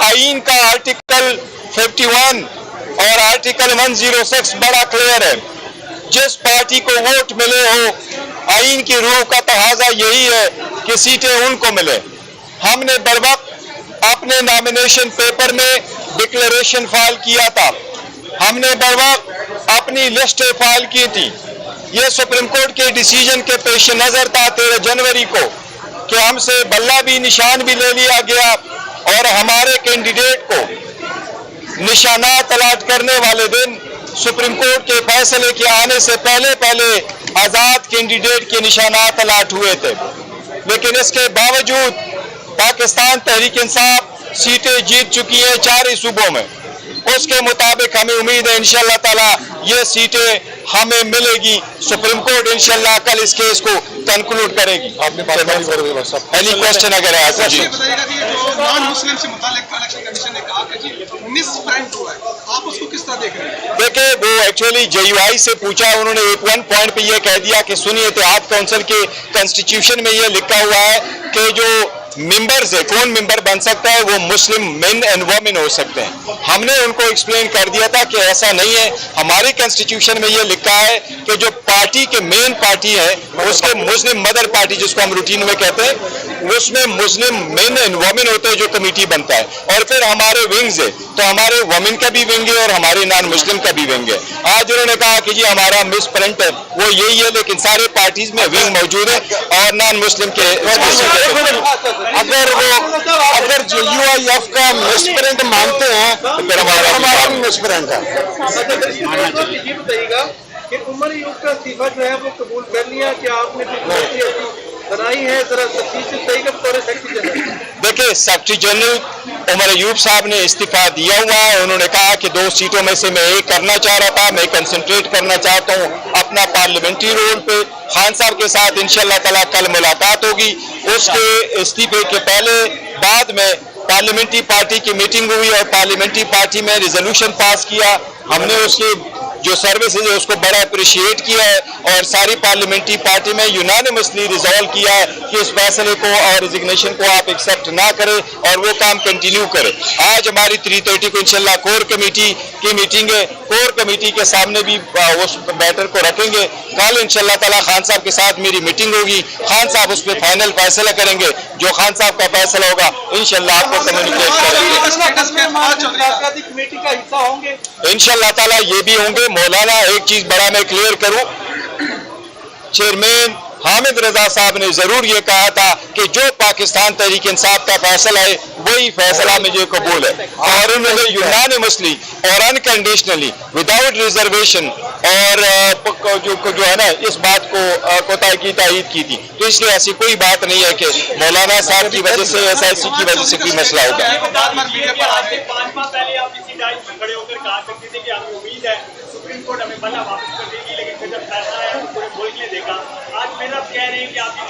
आईन का आर्टिकल 51 और आर्टिकल 106 बड़ा क्लियर है। जिस पार्टी को वोट मिले हो, आईन की रूह का तकाजा यही है कि सीटें उनको मिले। हमने बर वक्त अपने नॉमिनेशन पेपर में डिक्लेरेशन फाइल किया था, हमने बर वक्त अपनी लिस्टें फाइल की थी। ये सुप्रीम कोर्ट के डिसीजन के पेश नजर था 13 जनवरी को कि हमसे बल्ला भी निशान भी ले लिया गया और हमारे कैंडिडेट को निशानात अलाट करने वाले दिन सुप्रीम कोर्ट के फैसले के आने से पहले आजाद कैंडिडेट के निशानात अलाट हुए थे। लेकिन इसके बावजूद पाकिस्तान तहरीक इंसाफ सीटें जीत चुकी है 4 सूबों में। उसके मुताबिक हमें उम्मीद है इंशाअल्लाह ताला ये सीटें हमें मिलेगी। सुप्रीम कोर्ट इंशाअल्लाह कल इस केस को कंक्लूड करेगी। आपने एनी क्वेश्चन अगर है तो जी नॉन मुस्लिम से मुताल्लिक इलेक्शन कमीशन ने कहा कि जी मिसप्रिंट हुआ है, आप उसको किस तरह देख रहे हैं? देखिए, वो एक्चुअली JUI से पूछा, उन्होंने एक वन पॉइंट पे ये कह दिया कि सुनिए, इत्तेहाद काउंसिल के कॉन्स्टिट्यूशन में ये लिखा हुआ है कि जो मेंबर्स है, कौन मेंबर बन सकता है, वो मुस्लिम मेन एंड वोमेन हो सकते हैं। हमने उनको एक्सप्लेन कर दिया था कि ऐसा नहीं है। हमारे कॉन्स्टिट्यूशन में ये लिखा है कि जो पार्टी के मेन पार्टी है उसके मुस्लिम मदर पार्टी जिसको हम रूटीन में कहते हैं, उसमें मुस्लिम मेन एंड वोमेन होते हैं जो कमेटी बनता है। और फिर हमारे विंग्स है, तो हमारे वोमेन का भी विंग है और हमारे नॉन मुस्लिम का भी विंग है। आज उन्होंने कहा कि जी हमारा मिस प्रिंट है, वो यही है, लेकिन सारे पार्टीज में विंग मौजूद है और नॉन मुस्लिम के अगर JUIF का मिसप्रिंट मानते हैं तो फिर हमारा भी मिसप्रिंट है। ये बताइएगा कि उमर अयूब का इस्तीफा जो है वो कबूल कर लिया कि आपने बनाई है, जरा तफसील से बताइएगा बतौर सेक्रेटरी जनरल। देखिए, सेक्रेटरी जनरल उमर अयूब साहब ने इस्तीफा दिया हुआ है। उन्होंने कहा कि 2 सीटों में से मैं एक करना चाह रहा था, मैं कंसंट्रेट करना चाहता हूं अपना पार्लियामेंट्री रोल पे। खान साहब के साथ इंशाअल्लाह ताला कल मुलाकात होगी। उसके इस्तीफे के पहले बाद में पार्लियामेंट्री पार्टी की मीटिंग हुई और पार्लियामेंट्री पार्टी में रिजोल्यूशन पास किया। हमने उसकी जो सर्विसेज है उसको बड़ा अप्रिशिएट किया है और सारी पार्लियामेंट्री पार्टी में यूनानिमसली रिजॉल्व किया है कि इस फैसले को और रिजिग्नेशन को आप एक्सेप्ट ना करें और वो काम कंटिन्यू करें। आज हमारी 3:30 को इंशाल्लाह कोर कमेटी की मीटिंग है। कोर कमेटी के सामने भी उस मैटर को रखेंगे। कल इंशाल्लाह ताला खान साहब के साथ मेरी मीटिंग होगी। खान साहब उस पर फाइनल फैसला करेंगे। जो खान साहब का फैसला होगा इंशाल्लाह आपको कम्युनिकेट करेंगे। इंशाल्लाह ताला ये भी होंगे। मौलाना, एक चीज बड़ा मैं क्लियर करूं, चेयरमैन हामिद रजा साहब ने जरूर ये कहा था कि जो पाकिस्तान तहरीक इंसाफ का फैसला है वही फैसला मुझे कबूल है। और उन्होंने यूनानिमसली और अनकंडीशनली विदाउट रिजर्वेशन और जो है ना इस बात को कोताही की तायीद की थी। तो इसलिए ऐसी कोई बात नहीं है कि मौलाना साहब की वजह से SIC की वजह से कोई मसला होगा। सुप्रीम कोर्ट हमें बना वापस कर देगी, लेकिन फिर जब फैसला आया तो पूरे मुल्क ने देखा। आज फिर आप कह रहे हैं कि आपकी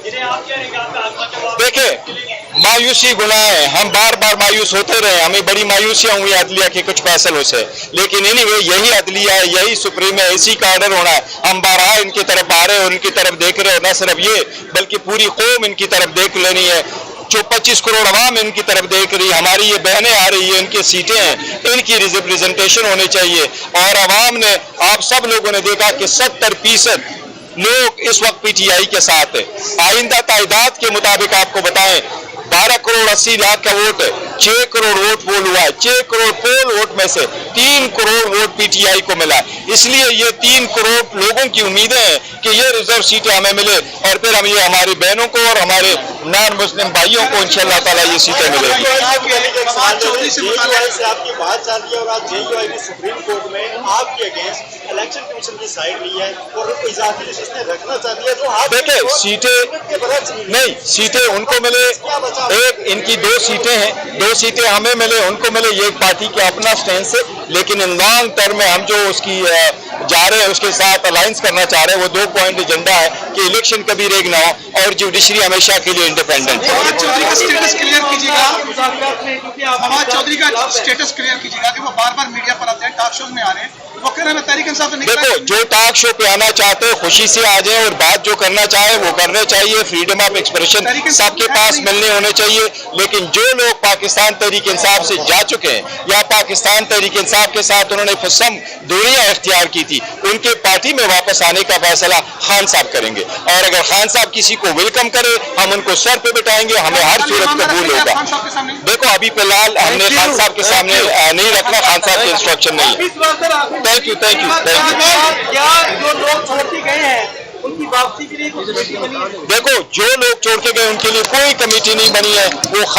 जिन्हें आप कह रहे हैं कि आपका आत्मा जवाब। देखिए, मायूसी गुनाह है। हम बार बार मायूस होते रहे, हमें बड़ी मायूसियां हुई अदलिया के कुछ फैसलों से, लेकिन एनीवे यही अदलिया है, यही सुप्रीम है, इसी का ऑर्डर होना है। हम बारहा इनकी तरफ आ रहे हैं और इनकी तरफ देख रहे हैं। न सिर्फ ये बल्कि पूरी कौम इनकी तरफ देख लेनी है। जो 25 करोड़ अवाम इनकी तरफ देख रही है, हमारी ये बहनें आ रही है, इनकी सीटें हैं, इनकी रिप्रेजेंटेशन होनी चाहिए। और अवाम ने, आप सब लोगों ने देखा कि 70% लोग इस वक्त PTI के साथ है। आइंदा तादाद के मुताबिक आपको बताएं 12 करोड़ 80 लाख का वोट है, 6 करोड़ वोट पोल हुआ है। 6 करोड़ पोल वोट में से 3 करोड़ वोट PTI को मिला है। इसलिए ये 3 करोड़ लोगों की उम्मीदें हैं कि ये रिजर्व सीटें हमें मिले और फिर हम ये हमारी बहनों को और हमारे नॉन मुस्लिम भाइयों को इंशाअल्लाह ताला ये सीटें मिलेगी। आपकी बात चल रही है और आज JUI ने सुप्रीम कोर्ट में आपके अगेंस्ट इलेक्शन कमीशन की साइड ली है और इजाफी लिस्ट रखना चाहती है। तो आप देखिए, सीटें नहीं, सीटें उनको मिले, एक इनकी 2 सीटें हैं, 2 सीटें हमें मिले, उनको मिले, ये एक पार्टी का अपना स्टैंड है। लेकिन इन लॉन्ग टर्म में हम जो उसकी जा रहे हैं उसके साथ अलायंस करना चाह रहे हैं, वो 2 पॉइंट एजेंडा है कि इलेक्शन कभी रेग ना हो और जुडिशरी हमेशा के लिए इंडिपेंडेंट है। कीजिएगा, मुज़ाकरात में क्योंकि आप फवाद चौधरी का स्टेटस क्लियर कीजिएगा कि वो बार बार मीडिया पर आते हैं, टॉक शोज में आ रहे हैं, वो कह रहे हैं मैं तहरीक इंसाफ से निकला। देखो, जो टॉक शो पे आना चाहते हैं खुशी से आ जाए और बात जो करना चाहे वो करना चाहिए। फ्रीडम ऑफ एक्सप्रेशन सबके पास मिलने होने चाहिए। लेकिन जो लोग पाकिस्तान तहरीक इंसाफ से जा चुके हैं या पाकिस्तान तहरीक इंसाफ के साथ उन्होंने फसम दूरियां इख्तियार की थी, उनके पार्टी में वापस आने का फैसला खान साहब करेंगे। और अगर खान साहब किसी को वेलकम करे, हम उनको सर पे बिठाएंगे, हमें हर सूरत कबूल होगा। खान साहब के सामने देखो, अभी फिलहाल हमने खान साहब के सामने नहीं रखना, खान साहब के इंस्ट्रक्शन नहीं है। इस बार सर आप thank you, thank you, thank you. क्या जो लोग छोड़ के गए हैं उनकी वापसी के लिए कोई कमेटी बनी है? देखो, जो लोग छोड़ के गए उनके लिए कोई कमेटी नहीं बनी है। वो